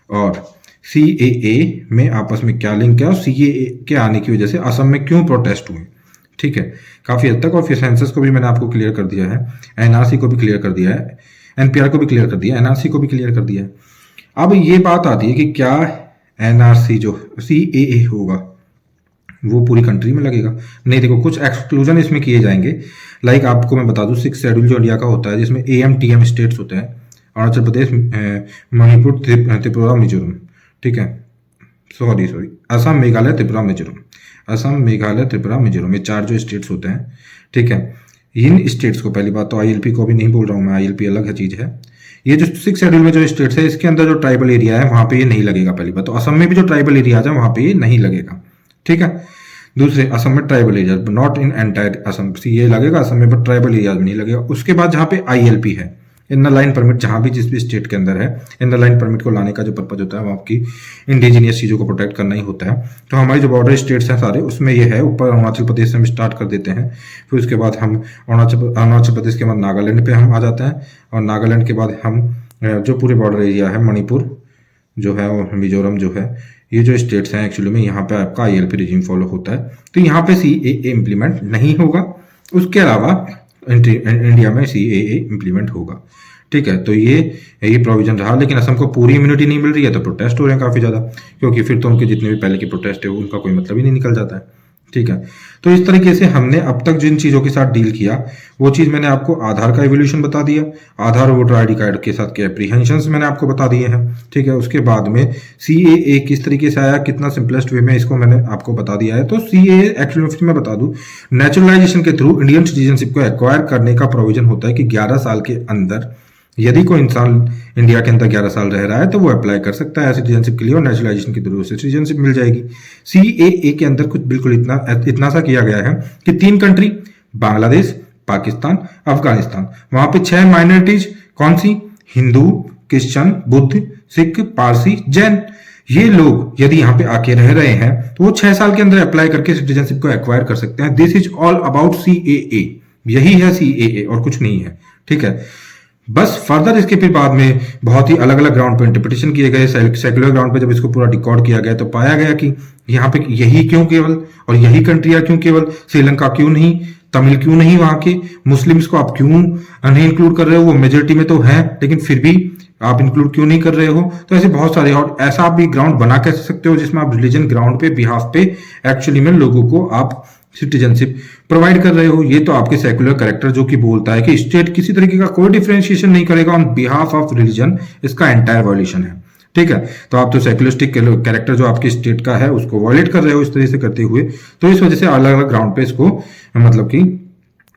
S1: और CAA में आपस में क्या लिंक है और CAA के आने की वजह से असम में क्यों प्रोटेस्ट हुए। ठीक है, काफ़ी हद तक। और फिर सेंसस को भी मैंने आपको क्लियर कर दिया है, एनआरसी को भी क्लियर कर दिया है, NPR को भी क्लियर कर दिया, NRC को भी क्लियर कर दिया है। अब ये बात आती है कि क्या NRC जो CAA होगा वो पूरी कंट्री में लगेगा? नहीं, देखो कुछ एक्सक्लूजन इसमें किए जाएंगे। लाइक आपको मैं बता दूं, 6 शेड्यूल जो इंडिया का होता है जिसमें AM/TM स्टेट्स होते हैं, अरुणाचल प्रदेश, मणिपुर, त्रिपुरा, मिजोरम। ठीक है, सॉरी असम, मेघालय, त्रिपुरा, मिजोरम। असम, मेघालय, त्रिपुरा, मिजोरम, ये 4 जो स्टेट्स होते हैं। ठीक है, इन स्टेट्स को, पहली बात तो ILP को भी नहीं बोल रहा हूँ मैं, ILP अलग है चीज़ है। ये जो 6 शेड्यूल में जो स्टेट्स है इसके अंदर जो ट्राइबल एरिया है वहां पे ये नहीं लगेगा। पहली बात तो असम में भी जो ट्राइबल एरिया है वहां पे ये नहीं लगेगा। ठीक है, दूसरे असम में tribal area, not in entire Assam, CAA लगेगा असम में, बट ट्राइबल एरिया में नहीं लगेगा। उसके बाद जहाँ पे ILP है, इनर लाइन परमिट, जहां भी जिस भी स्टेट के अंदर है, इनर लाइन परमिट को लाने का जो पर्पज होता है वो आपकी इंडिजीनियस चीज़ों को प्रोटेक्ट करना ही होता है। तो हमारी जो बॉर्डर स्टेट्स हैं सारे, उसमें ये है। ऊपर अरुणाचल प्रदेश से हम स्टार्ट कर देते हैं, फिर उसके बाद हम अरुणाचल प्रदेश के बाद नागालैंड पे हम आ जाते हैं, और नागालैंड के बाद हम जो पूरे बॉर्डर एरिया है, मणिपुर जो है और मिजोरम जो है, ये जो स्टेट्स हैं एक्चुअली में यहाँ पे आपका ILP रिजीम फॉलो होता है। तो यहाँ पे CAA इम्प्लीमेंट नहीं होगा। उसके अलावा इंडिया में CAA इम्प्लीमेंट होगा। ठीक है, तो ये प्रोविजन रहा। लेकिन असम को पूरी इम्यूनिटी नहीं मिल रही है तो प्रोटेस्ट हो रहे हैं काफ़ी ज़्यादा, क्योंकि फिर तो उनके जितने भी पहले के प्रोटेस्ट है उनका कोई मतलब ही नहीं निकल जाता है। ठीक है, तो इस तरीके से हमने अब तक जिन चीज़ों के साथ डील किया वो चीज़ मैंने आपको आधार का एवोल्यूशन बता दिया, आधार वोटर ID कार्ड के साथ के एप्रीहेंशंस मैंने आपको बता दिए हैं। ठीक है, उसके बाद में CAA किस तरीके से आया, कितना सिंपलेस्ट वे में, इसको मैंने आपको बता दिया है। तो CAA एक्चुअली मैं बता दूं, नेचुरलाइजेशन के थ्रू इंडियन सिटीजनशिप को एक्वायर करने का प्रोविजन होता है कि 11 साल के अंदर यदि कोई इंसान इंडिया के अंदर 11 साल रह रहा है तो वो अप्लाई कर सकता है सिटीजनशिप के लिए, और नेचुरलाइजेशन के थ्रू से सिटीजनशिप मिल जाएगी। CAA के अंदर कुछ बिल्कुल इतना सा किया गया है कि 3 कंट्री, बांग्लादेश, पाकिस्तान, अफगानिस्तान, वहां पे 6 माइनॉरिटीज, कौन सी? हिंदू, क्रिश्चियन, बुद्ध, सिख, पारसी, जैन। ये लोग यदि यहाँ पे आके रह रहे हैं तो वो 6 साल के अंदर अप्लाई करके सिटीजनशिप को एक्वायर कर सकते हैं। This is all about CAA, यही है CAA और कुछ नहीं है। ठीक है, बस फर्दर इसके फिर बाद में बहुत ही अलग अलग ग्राउंड पे इंटरप्रिटेशन किए गए। सेक्युलर ग्राउंड पे जब इसको पूरा डिकॉर्ड किया गया तो पाया गया कि यहाँ पे यही क्यों केवल, और यही कंट्रियां क्यों केवल, श्रीलंका क्यों नहीं, तमिल क्यों नहीं, वहां के मुस्लिम्स को आप क्यों नहीं इंक्लूड कर रहे हो? वो मेजोरिटी में तो है लेकिन फिर भी आप इंक्लूड क्यों नहीं कर रहे हो? तो ऐसे बहुत सारे, और ऐसा आप भी ग्राउंड बना कैसे सकते हो जिसमें आप रिलीजन ग्राउंड पे बिहाफ पे एक्चुअली में लोगों को आप सिटीजनशिप प्रोवाइड कर रहे हो। ये तो आपके सेकुलर करेक्टर जो कि बोलता है कि स्टेट किसी तरीके का कोई डिफरेंशिएशन नहीं करेगा ऑन बिहाफ ऑफ रिलीजन, इसका एंटायर वायलेशन है। ठीक है, तो आप तो सेकुलरिस्टिक कैरेक्टर जो आपकी स्टेट का है उसको वॉयलेट कर रहे हो इस तरह से करते हुए। तो इस वजह से अलग अलग ग्राउंड पे इसको मतलब कि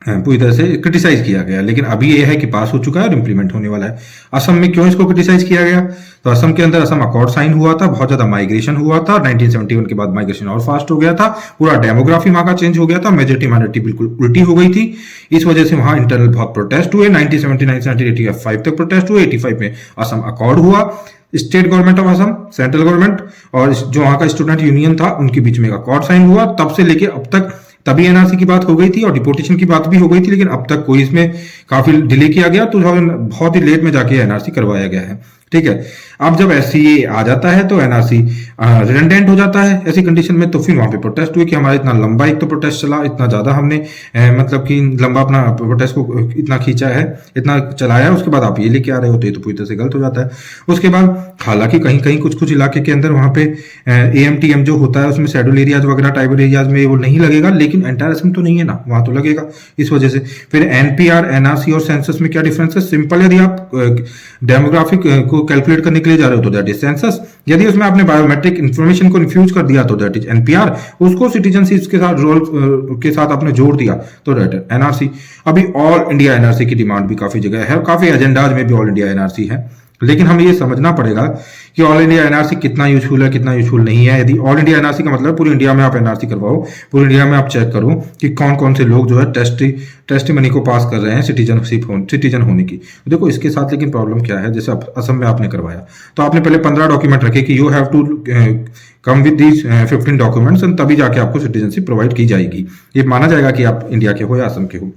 S1: पूरी तरह से क्रिटिसाइज किया गया। लेकिन अभी ये है कि पास हो चुका है और इम्प्लीमेंट होने वाला है। असम में क्यों इसको क्रिटिसाइज किया गया? तो असम के अंदर असम अकॉर्ड साइन हुआ था, बहुत ज्यादा माइग्रेशन हुआ था, 1971 के बाद माइग्रेशन और फास्ट हो गया था, पूरा डेमोग्राफी वहां का चेंज हो गया था, मेजोरिटी माइनॉरिटी बिल्कुल उल्टी हो गई थी। इस वजह से वहां इंटरनल बहुत प्रोटेस्ट हुए, 1979 से 1985 तक प्रोटेस्ट हुए। 85 में असम अकॉर्ड हुआ, state government of Assam, central government और जो वहां का स्टूडेंट यूनियन था उनके बीच में अकॉर्ड साइन हुआ। तब से लेके अब तक, तभी एनआरसी की बात हो गई थी और डिपोर्टेशन की बात भी हो गई थी, लेकिन अब तक कोई इसमें काफी डिले किया गया, तो बहुत ही लेट में जाके एनआरसी करवाया गया है। ठीक है, अब जब एससीए आ जाता है तो एनआरसी रिडंडेंट हो जाता है ऐसी कंडीशन में। तो फिर वहां पे प्रोटेस्ट हुए कि हमारा इतना लंबा एक तो प्रोटेस्ट चला, इतना ज्यादा हमने मतलब कि लंबा अपना प्रोटेस्ट को इतना खींचा है, इतना चलाया है, उसके बाद आप ये लेके आ रहे हो तो ये तो पूरी तरह से गलत हो जाता है। उसके बाद हालांकि कहीं कहीं कुछ कुछ इलाके के अंदर वहां पे एएमटीएम जो होता है उसमें शेड्यूल एरियाज वगैरह ट्राइबल एरियाज में वो नहीं लगेगा, लेकिन एंटायर असम तो नहीं है ना, वहां तो लगेगा। इस वजह से फिर एनपीआर, एनआरसी और सेंसस में क्या डिफरेंस है? सिंपल, यदि आप डेमोग्राफिक को कैलकुलेट करने के लिए जा रहे हो तो दैट इज सेंसस। यदि उसमें आपने बायोमेट्रिक इन्फॉर्मेशन को इन्फ्यूज कर दिया तो दैट इज एनपीआर। उसको सिटीजनशिप के साथ रोल के साथ आपने जोड़ दिया तो दैट इज एनआरसी। अभी ऑल इंडिया एनआरसी की डिमांड भी काफी जगह है, काफी एजेंडाज में भी ऑल इंडिया एनआरसी है, लेकिन हमें ये समझना पड़ेगा कि ऑल इंडिया एनआरसी कितना यूजफुल है, कितना यूजफुल नहीं है। यदि ऑल इंडिया एनआरसी का मतलब पूरी इंडिया में आप एनआरसी करवाओ, पूरी इंडिया में आप चेक करो कि कौन कौन से लोग जो है टेस्टिमनी को पास कर रहे हैं सिटीजन होने की। देखो इसके साथ लेकिन प्रॉब्लम क्या है, जैसे असम में आपने करवाया तो आपने पहले 15 डॉक्यूमेंट रखे कि you have to come with these 15 documents, तभी जाके आपको सिटीजनशिप प्रोवाइड की जाएगी। ये माना जाएगा कि आप इंडिया के हो या असम के हो।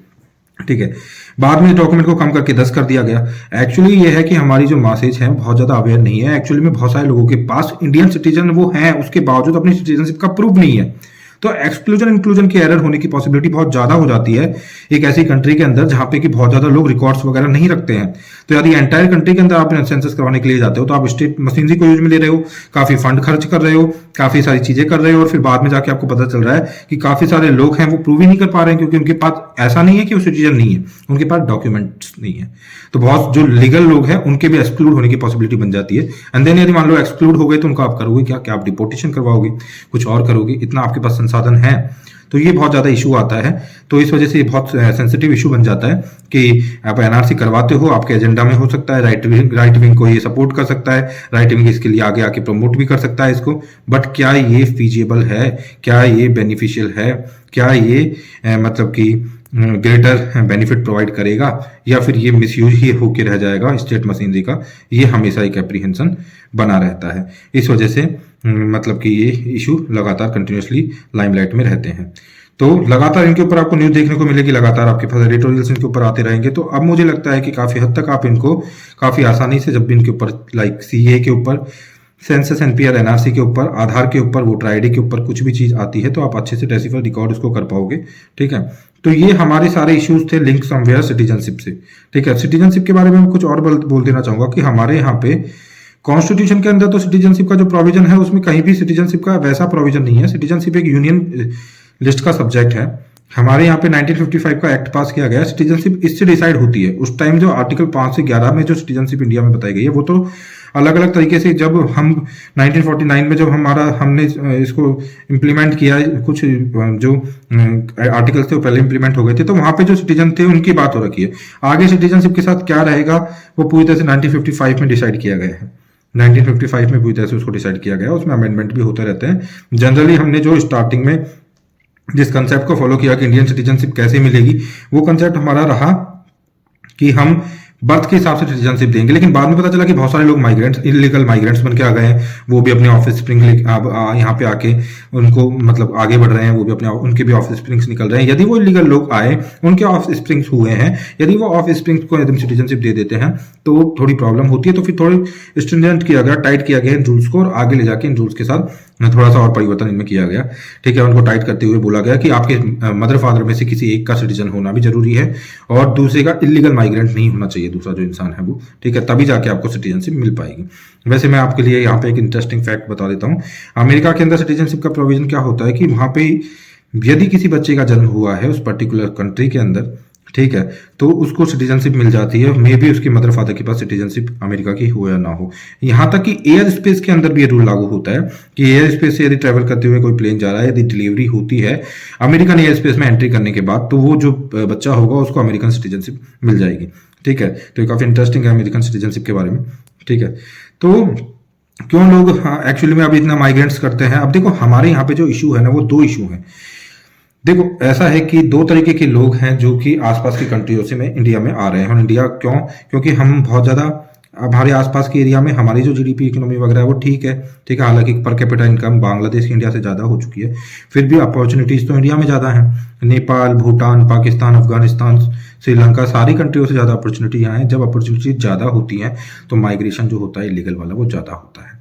S1: ठीक है, बाद में डॉक्यूमेंट को कम करके 10 कर दिया गया। एक्चुअली ये है कि हमारी जो मैसेज है बहुत ज्यादा अवेयर नहीं है। एक्चुअली में बहुत सारे लोगों के पास इंडियन सिटीजन वो हैं, उसके बावजूद अपनी सिटीजनशिप का प्रूफ नहीं है। तो एक्सक्लूजन इंक्लूजन की एरर होने की पॉसिबिलिटी बहुत ज्यादा हो जाती है एक ऐसी कंट्री के अंदर जहां पे कि बहुत ज्यादा लोग रिकॉर्ड्स वगैरह नहीं रखते हैं। तो यदि एंटायर कंट्री के अंदर आप सेंसस करवाने के लिए जाते हो तो आप स्टेट मशीनरी को यूज में ले रहे हो, काफी फंड खर्च कर रहे हो, काफी सारी चीजें कर रहे हो, और फिर बाद में जाके आपको पता चल रहा है कि काफी सारे लोग हैं वो प्रूव ही नहीं कर पा रहे हैं, क्योंकि उनके पास ऐसा नहीं है कि वो सिटीजन नहीं है, उनके पास डॉक्यूमेंट्स नहीं है। तो बहुत जो लीगल लोग हैं उनके भी एक्सक्लूड होने की पॉसिबिलिटी बन जाती है। एंड देन यदि मान लो एक्सक्लूड हो गए तो उनको आप करोगे क्या आप डिपोर्टेशन करवाओगे, कुछ और करोगे, इतना आपके पास संसाधन है। तो ये बहुत ज्यादा इशू आता है। तो इस वजह से ये बहुत सेंसिटिव इशू बन जाता है कि आप एनआरसी करवाते हो, आपके एजेंडा में हो सकता है, राइट विंग को ये सपोर्ट कर सकता है, राइट विंग इसके लिए आगे आके प्रमोट भी कर सकता है इसको, बट क्या ये फीजिबल है, क्या ये बेनिफिशियल है, क्या ये मतलब कि ग्रेटर बेनिफिट प्रोवाइड करेगा, या फिर ये मिसयूज ही होके रह जाएगा स्टेट मशीनरी का? ये हमेशा एक एप्रीहेंशन बना रहता है। इस वजह से मतलब कि ये इशू लगातार कंटिन्यूसली लाइमलाइट में रहते हैं। तो लगातार इनके ऊपर आपको न्यूज देखने को मिलेगी, लगातार आपके पास एडिटोरियल्स इनके ऊपर आते रहेंगे। तो अब मुझे लगता है कि काफी हद तक आप इनको काफी आसानी से, जब भी इनके ऊपर लाइक सीए के ऊपर, सेंसस, एनपीआर, एनआरसी के ऊपर, आधार के ऊपर, वोटर आईडी के ऊपर कुछ भी चीज आती है तो आप अच्छे से डेसिफर रिकॉर्ड उसको कर पाओगे। ठीक है, तो ये हमारे सारे इश्यूज थे लिंक समवेयर सिटीजनशिप से। ठीक है, सिटीजनशिप के बारे में कुछ और बोल देना चाहूंगा कि हमारे यहाँ पे कॉन्स्टिट्यूशन के अंदर तो सिटीजनशिप का जो प्रोविजन है उसमें कहीं भी सिटीजनशिप का वैसा प्रोविजन नहीं है। सिटीजनशिप एक यूनियन लिस्ट का सब्जेक्ट है। हमारे यहाँ पे 1955 का एक्ट पास किया गया, सिटीजनशिप इससे डिसाइड होती है। उस टाइम जो आर्टिकल 5 से 11 में जो सिटीजनशिप इंडिया में बताई गई है वो तो अलग अलग तरीके से, जब हम 1949 में जब हमने इसको इम्प्लीमेंट किया, कुछ जो आर्टिकल्स थे वो पहले इम्प्लीमेंट हो गए थे, तो वहां पे जो सिटीजन थे उनकी बात हो रखी है। आगे सिटीजनशिप के साथ क्या रहेगा वो पूरी तरह से 1955 में डिसाइड किया गया है। 1955 में पूरी तरह से उसको डिसाइड किया गया, उसमें अमेंडमेंट भी होते रहते हैं। जनरली हमने जो स्टार्टिंग में जिस कंसेप्ट को फॉलो किया कि इंडियन सिटीजनशिप कैसे मिलेगी, वो कंसेप्ट हमारा रहा कि हम बर्थ के हिसाब से सिटीजनशिप देंगे। लेकिन बाद में पता चला कि बहुत सारे लोग माइग्रेंट्स, इलीगल माइग्रेंट्स बन के आ गए हैं, वो भी अपने ऑफिस स्प्रिंग यहाँ पे आके उनको मतलब आगे बढ़ रहे हैं, वो भी अपने उनके भी ऑफिस स्प्रिंग्स निकल रहे हैं। यदि वो इलीगल लोग आए, उनके ऑफिस स्प्रिंग्स हुए हैं, यदि वो ऑफिस स्प्रिंग्स को एकदम सिटीजनशिप दे देते हैं तो थोड़ी प्रॉब्लम होती है। तो फिर थोड़ी स्ट्रिंजेंट किया गया, टाइट किया गया इन रूल्स को, और आगे ले जाके इन रूल्स के साथ थोड़ा सा और परिवर्तन इनमें किया गया। ठीक है, उनको टाइट करते हुए बोला गया कि आपके मदर फादर में से किसी एक का सिटीजन होना भी जरूरी है, और दूसरे का इलीगल माइग्रेंट नहीं होना चाहिए, दूसरा जो इंसान है वो। ठीक है, तभी जाके आपको सिटीजनशिप मिल पाएगी। वैसे मैं आपके लिए यहाँ पे एक इंटरेस्टिंग फैक्ट बता देता हूँ। अमेरिका के अंदर सिटीजनशिप का प्रोविजन क्या होता है कि वहां पे यदि किसी बच्चे का जन्म हुआ है उस पर्टिकुलर कंट्री के अंदर, ठीक है, तो उसको सिटीजनशिप मिल जाती है, मे भी उसके मदर फादर के पास सिटीजनशिप अमेरिका की हो या ना हो। यहाँ तक कि एयर स्पेस के अंदर भी ये रूल लागू होता है कि एयर स्पेस से यदि ट्रैवल करते हुए कोई प्लेन जा रहा है, यदि डिलीवरी होती है अमेरिकन एयर स्पेस में एंट्री करने के बाद, तो वो जो बच्चा होगा उसको अमेरिकन सिटीजनशिप मिल जाएगी। ठीक है, तो ये काफ़ी इंटरेस्टिंग है अमेरिकन सिटीजनशिप के बारे में। ठीक है, तो क्यों लोग एक्चुअली में अभी इतना माइग्रेंट्स करते हैं? अब देखो हमारे यहाँ पे जो इशू है ना, वो दो इशू हैं। देखो ऐसा है कि दो तरीके के लोग हैं जो कि आसपास की कंट्रियों से में इंडिया में आ रहे हैं। और इंडिया क्यों? क्योंकि हम बहुत ज़्यादा हमारे आसपास के एरिया में हमारी जो जीडीपी इकोनॉमी वगैरह है वो ठीक है। ठीक है, हालांकि पर कैपिटा इनकम बांग्लादेश की इंडिया से ज़्यादा हो चुकी है, फिर भी अपॉर्चुनिटीज़ तो इंडिया में ज़्यादा है। नेपाल, भूटान, पाकिस्तान, अफगानिस्तान, श्रीलंका, सारी कंट्रियों से ज़्यादा अपॉर्चुनिटी यहाँ है। जब अपॉर्चुनिटी ज़्यादा होती हैं तो माइग्रेशन जो होता है इलीगल वाला वो ज़्यादा होता है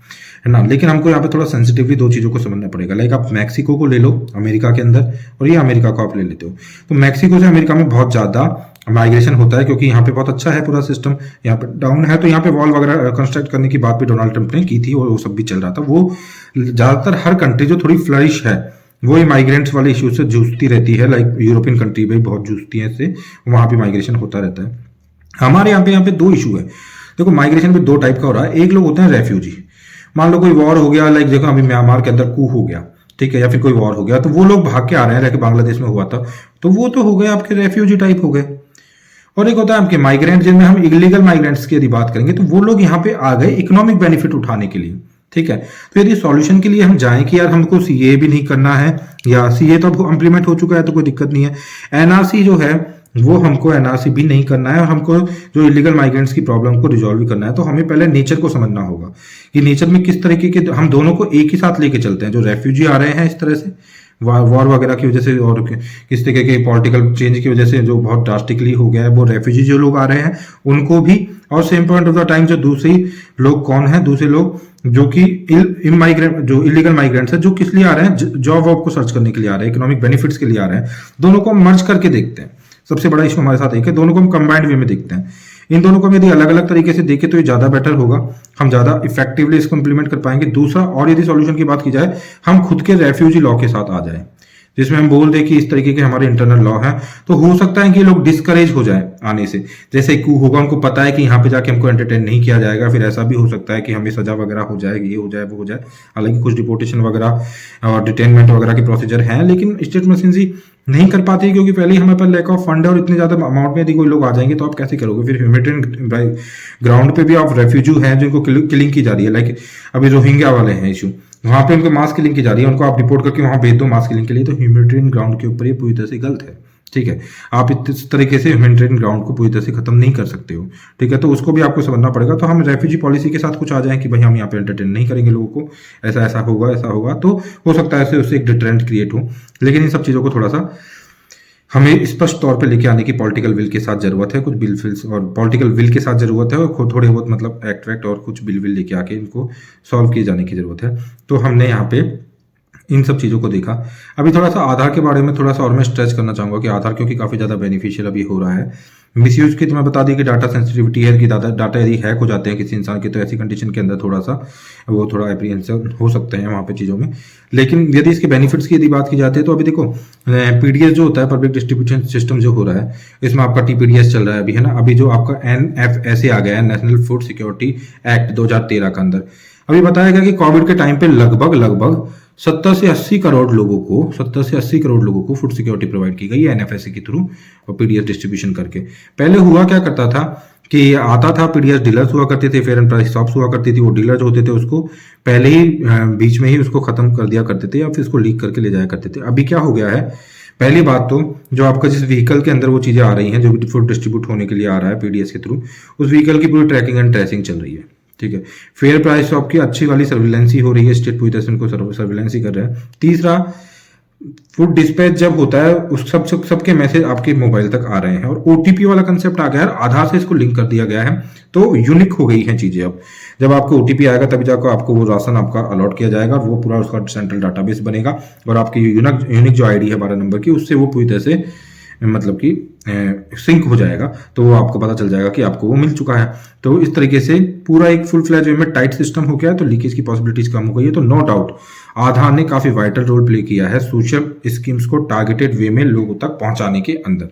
S1: ना। लेकिन हमको यहाँ पे थोड़ा सेंसिटिवली दो चीज़ों को समझना पड़ेगा। लाइक आप मैक्सिको को ले लो अमेरिका के अंदर, और ये अमेरिका को आप ले लेते हो, तो मैक्सिको से अमेरिका में बहुत ज़्यादा माइग्रेशन होता है क्योंकि यहाँ पे बहुत अच्छा है पूरा सिस्टम, यहाँ पे डाउन है। तो यहाँ पे वॉल वगैरह कंस्ट्रक्ट करने की बात भी डोनाल्ड ट्रंप ने की थी और वो सब भी चल रहा था। वो ज़्यादातर हर कंट्री जो थोड़ी फ्लरिश है वो ही माइग्रेंट्स वाले इशू से जूझती रहती है। लाइक यूरोपियन कंट्री भी बहुत जूझती है इससे, वहाँ पे माइग्रेशन होता रहता है। हमारे यहाँ पे दो इशू है। देखो माइग्रेशन पे दो टाइप का हो रहा है। एक लोग होते हैं रेफ्यूजी, मान लो कोई वॉर हो गया, लाइक देखो अभी म्यांमार के अंदर कू हो गया, ठीक है, या फिर कोई वॉर हो गया, तो वो लोग भाग के आ रहे हैं, बांग्लादेश में हुआ था, तो वो तो हो गए आपके रेफ्यूजी टाइप हो गए। और एक होता है आपके माइग्रेंट, जिनमें हम इलीगल माइग्रेंट्स की यदि बात करेंगे तो वो लोग यहाँ पे आ गए इकोनॉमिक बेनिफिट उठाने के लिए। ठीक है, तो यदि सॉल्यूशन के लिए हम जाएं कि यार हमको सीए भी नहीं करना है, या सीए तो अब इम्प्लीमेंट हो चुका है तो कोई दिक्कत नहीं है, एनआरसी जो है वो हमको एनआरसी भी नहीं करना है, और हमको जो इलीगल माइग्रेंट्स की प्रॉब्लम को रिजॉल्व भी करना है, तो हमें पहले नेचर को समझना होगा कि नेचर में किस तरीके के हम दोनों को एक ही साथ लेके चलते हैं। जो रेफ्यूजी आ रहे हैं इस तरह से वॉर वगैरह की वजह से और किस तरीके के पॉलिटिकल चेंज की वजह से जो बहुत ड्रास्टिकली हो गया है, वो रेफ्यूजी जो लोग आ रहे हैं उनको भी, और same point of the time जो दूसरी लोग कौन है, दूसरे लोग जो कि इमाइग्रेंट जो इलीगल माइग्रेंट्स है, जो किस लिए आ रहे हैं, जॉब वॉब को सर्च करने के लिए आ रहे हैं, इकोनॉमिक बेनिफिट्स के लिए आ रहे हैं, दोनों को मर्ज करके देखते हैं। सबसे बड़ा इशू हमारे साथ एक है, दोनों को हम कंबाइंड वे में देखते हैं। इन दोनों को हम यदि अलग अलग तरीके से देखें तो ये ज़्यादा बेटर होगा, हम ज़्यादा इफेक्टिवली इसको इंप्लीमेंट कर पाएंगे। दूसरा, और यदि सॉल्यूशन की बात की जाए, हम खुद के रेफ्यूजी लॉ के साथ आ जाए, जिसमें हम बोल दें कि इस तरीके के हमारे इंटरनल लॉ हैं, तो हो सकता है कि लोग डिस्करेज हो जाए आने से। जैसे कू होगा, उनको पता है कि यहाँ पे जाके हमको एंटरटेन नहीं किया जाएगा, फिर ऐसा भी हो सकता है कि हमें सजा वगैरह हो जाएगी, ये हो जाए वो हो जाए। हालांकि कुछ डिपोर्टेशन वगैरह और डिटेनमेंट वगैरह के प्रोसीजर हैं, लेकिन स्टेट मशीनरी नहीं कर पाती क्योंकि पहले ही हमारे पास लैक ऑफ फंड है, और इतने ज्यादा अमाउंट में यदि कोई लोग आ जाएंगे तो आप कैसे करोगे? फिर ह्यूमैनिटेरियन ग्राउंड पे भी आप रेफ्यूजी हैं जिनको किलिंग की जा रही है, लाइक अभी रोहिंग्या वाले हैं इशू, वहां पे उनको मास किलिंग की जा रही है, उनको आप रिपोर्ट करके वहां भेज दो मास किलिंग के लिए, तो ह्यूमैनिटेरियन ग्राउंड के ऊपर ये पूरी तरह से गलत है। ठीक है, आप इस तरीके से ह्यूमैनिटेरियन ग्राउंड को पूरी तरह से खत्म नहीं कर सकते हो। ठीक है, तो उसको भी आपको समझना पड़ेगा। तो हम रेफ्यूजी पॉलिसी के साथ कुछ आ जाए कि भाई हम यहाँ पे एंटरटेन नहीं करेंगे लोगों को, ऐसा ऐसा होगा, तो हो सकता है उससे एक डिटरेंट क्रिएट हो। लेकिन इन सब चीज़ों को थोड़ा सा हमें स्पष्ट तौर पे लेके आने की पॉलिटिकल विल के साथ जरूरत है, कुछ बिल फिल्स और पॉलिटिकल विल के साथ जरूरत है, और थोड़े बहुत मतलब एक्ट और कुछ बिल विल लेके आके इनको सॉल्व किए जाने की जरूरत है। तो हमने यहाँ पे इन सब चीज़ों को देखा। अभी थोड़ा सा आधार के बारे में थोड़ा सा और मैं स्ट्रेच करना चाहूँगा कि आधार क्योंकि काफ़ी ज़्यादा बेनिफिशियल अभी हो रहा है। मिसयूज की तो मैं बता दी कि डाटा सेंसिटिविटी है कि डाटा यदि हैक हो जाते हैं किसी इंसान के, तो ऐसी कंडीशन के अंदर थोड़ा सा वो थोड़ा एप्रीहेंसिव हो सकते हैं वहाँ पे चीज़ों में। लेकिन यदि इसके बेनिफिट्स की यदि बात की जाती है तो अभी देखो पीडीएस जो होता है, पब्लिक डिस्ट्रीब्यूशन सिस्टम जो हो रहा है, इसमें आपका टीपीडीएस चल रहा है अभी, है ना। अभी जो आपका एनएफएसए आ गया है, नेशनल फूड सिक्योरिटी एक्ट 2013 के अंदर, अभी बताया गया कि कोविड के टाइम पे लगभग 70 से 80 करोड़ लोगों को फूड सिक्योरिटी प्रोवाइड की गई है एनएफएसए के थ्रू और पीडीएस डिस्ट्रीब्यूशन करके। पहले हुआ क्या करता था कि आता था, पीडीएस डीलर्स हुआ करते थे, फेयर एंड प्राइस शॉप्स हुआ करती थी, वो डीलर जो होते थे उसको पहले ही बीच में ही उसको खत्म कर दिया करते थे या फिर इसको लीक करके ले जाया करते थे। अभी क्या हो गया है, पहली बात तो जो आपका जिस व्हीकल के अंदर वो चीज़ें आ रही हैं, जो फूड डिस्ट्रीब्यूट होने के लिए आ रहा है पीडीएस के थ्रू, उस व्हीकल की पूरी ट्रैकिंग एंड ट्रेसिंग चल रही है। ठीक है, फेयर प्राइस शॉप की अच्छी वाली सर्विलेंस ही हो रही है, स्टेट पूरी तरह से उनको सर्विलेंस ही कर रहा है। तीसरा, फूड डिस्पैच जब होता है उस सबके मैसेज आपके मोबाइल तक आ रहे हैं, और ओटीपी वाला कंसेप्ट आ गया है, आधार से इसको लिंक कर दिया गया है, तो यूनिक हो गई हैं चीजें। अब जब आपको ओटीपी आएगा तभी जाकर आपको वो राशन आपका अलॉट किया जाएगा, वो पूरा उसका सेंट्रल डाटाबेस बनेगा, और आपकी यूनिक जो आईडी है 12 नंबर की, उससे वो पूरी तरह से मतलब कि सिंक हो जाएगा, तो वो आपको पता चल जाएगा कि आपको वो मिल चुका है। तो इस तरीके से पूरा एक फुल फ्लैज वे में टाइट सिस्टम हो गया है, तो लीकेज की पॉसिबिलिटीज कम हो गई है। तो नो डाउट आधार ने काफी वाइटल रोल प्ले किया है सोशल स्कीम्स को टारगेटेड वे में लोगों तक पहुंचाने के अंदर।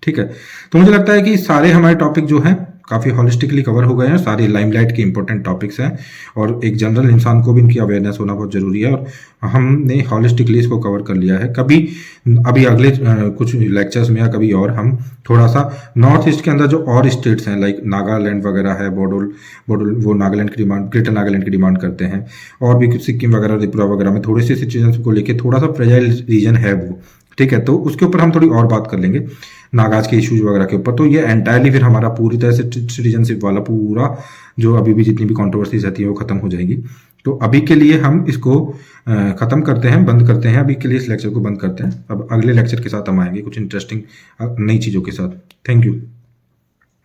S1: ठीक है, तो मुझे लगता है कि सारे हमारे टॉपिक जो हैं काफ़ी हॉलिस्टिकली कवर हो गए हैं, सारे लाइमलाइट के इंपॉर्टेंट टॉपिक्स हैं, और एक जनरल इंसान को भी इनकी अवेयरनेस होना बहुत ज़रूरी है, और हमने हॉलिस्टिकली इसको कवर कर लिया है। कभी अभी अगले कुछ लेक्चर्स में या कभी और हम थोड़ा सा नॉर्थ ईस्ट के अंदर जो और स्टेट्स हैं लाइक नागालैंड वगैरह है, बोडोल बोडोल वो नागालैंड की डिमांड, ग्रेटर नागालैंड की डिमांड करते हैं, और भी कुछ सिक्किम वगैरह त्रिपुरा वगैरह में थोड़े से सिचुएशन को लेके थोड़ा सा फ्रेजाइल रीजन है वो। ठीक है, तो उसके ऊपर हम थोड़ी और बात कर लेंगे नागाज के इश्यूज वगैरह के ऊपर। तो ये एंटायरली फिर हमारा पूरी तरह से सिटीजनशिप वाला पूरा जो अभी भी जितनी भी कंट्रोवर्सीज रहती है वो खत्म हो जाएंगी। तो अभी के लिए हम इसको खत्म करते हैं, बंद करते हैं, अभी के लिए इस लेक्चर को बंद करते हैं। अब अगले लेक्चर के साथ हम आएंगे कुछ इंटरेस्टिंग नई चीज़ों के साथ। Thank you.